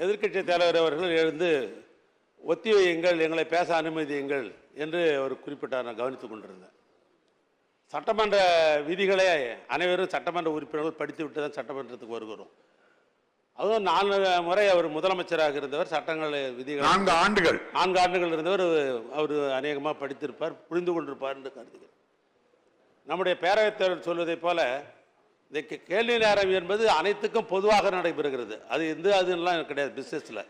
எதிர்க்கட்சி தலைவர் அவர்கள் எழுந்து ஒத்தி வையுங்கள், எங்களை பேச அனுமதியுங்கள் என்று அவர் குறிப்பிட்டார். நான் கவனித்துக் கொண்டிருந்தேன். சட்டமன்ற விதிகளை அனைவரும் சட்டமன்ற உறுப்பினர்கள் படித்து விட்டு தான் சட்டமன்றத்துக்கு வருகிறோம். அதுவும் 4 முறை அவர் முதலமைச்சராக இருந்தவர். சட்டங்கள் விதிகள் 4 ஆண்டுகள் இருந்தவர். அவர் அநேகமாக படித்திருப்பார், புரிந்து கொண்டிருப்பார் என்று கருதுகிறேன். நம்முடைய பேரவைத் தலைவர் சொல்வதைப் போல இந்த கேள்வி நேரம் என்பது அனைத்துக்கும் பொதுவாக நடைபெறுகிறது. அதுலாம் கிடையாது. பிஸ்னஸில்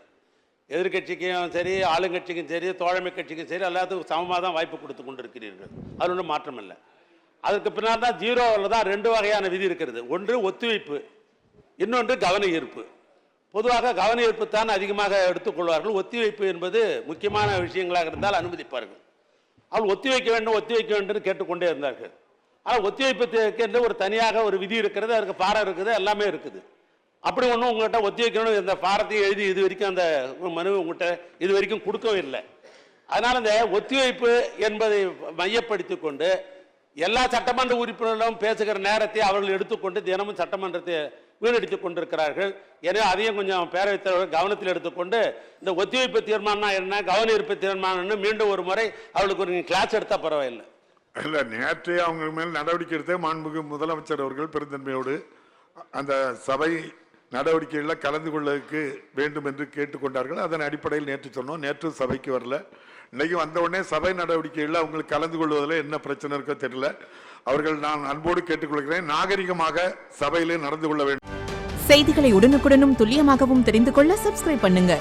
எதிர்கட்சிக்கும் சரி, ஆளுங்கட்சிக்கும் சரி, தோழமை கட்சிக்கும் சரி, எல்லாத்துக்கும் சமமாக தான் வாய்ப்பு கொடுத்து கொண்டிருக்கிறீர்கள். அது ஒன்றும் மாற்றம் இல்லை. அதுக்கு பின்னால் தான் 0வில் தான் 2 வகையான விதி இருக்கிறது. ஒன்று ஒத்திவைப்பு, இன்னொன்று கவன ஈர்ப்பு. பொதுவாக கவன ஈர்ப்பு தான் அதிகமாக எடுத்துக்கொள்வார்கள். ஒத்திவைப்பு என்பது முக்கியமான விஷயங்களாக இருந்தால் அனுமதிப்பார்கள். அவள் ஒத்திவைக்க வேண்டும் கேட்டுக்கொண்டே இருந்தார்கள். ஆனால் ஒத்திவைப்புக்கு என்று ஒரு தனியாக ஒரு விதி இருக்கிறது, அதுக்கு பாரம் இருக்குது, எல்லாமே இருக்குது. அப்படி ஒன்றும் உங்கள்கிட்ட ஒத்திவைக்கணும் இந்த பாரத்தையும் எழுதி இது வரைக்கும் அந்த மனு உங்கள்கிட்ட இது வரைக்கும் கொடுக்கவும் இல்லை. அதனால் இந்த ஒத்திவைப்பு என்பதை மையப்படுத்தி கொண்டு எல்லா சட்டமன்ற உறுப்பினர்களும் பேசுகிற நேரத்தை அவர்கள் எடுத்துக்கொண்டு தினமும் சட்டமன்றத்தை வீணடித்துக் கொண்டிருக்கிறார்கள். எனவே அதையும் கொஞ்சம் பேரவைத் தலைவர் கவனத்தில் எடுத்துக்கொண்டு இந்த ஒத்திவைப்பு தீர்மானம் என்ன, கவன ஈர்ப்பு தீர்மானம் மீண்டும் ஒரு முறை அவளுக்கு ஒரு கிளாஸ் எடுத்தால் பரவாயில்லை. இல்லை, நேற்றே அவங்க மேல் நடவடிக்கை எடுத்த மாண்புமிகு முதலமைச்சர் அவர்கள் பெருந்தன்மையோடு அந்த சபை நடவடிக்கைகளில் கலந்து கொள்ளக்கு வேண்டும் என்று கேட்டுக்கொண்டார்கள். அதன் அடிப்படையில் நேற்று சொன்னோம். நேற்று சபைக்கு வரல. இன்னைக்கு வந்த உடனே சபை நடவடிக்கைகளில் அவங்களுக்கு கலந்து கொள்வதில் என்ன பிரச்சனை இருக்கோ தெரியல. அவர்கள் நான் அன்போடு கேட்டுக்கொள்கிறேன், நாகரிகமாக சபையிலே நடந்து கொள்ள வேண்டும். செய்திகளை உடனுக்குடனும் துல்லியமாகவும் தெரிந்து கொள்ள சப்ஸ்கிரைப் பண்ணுங்க.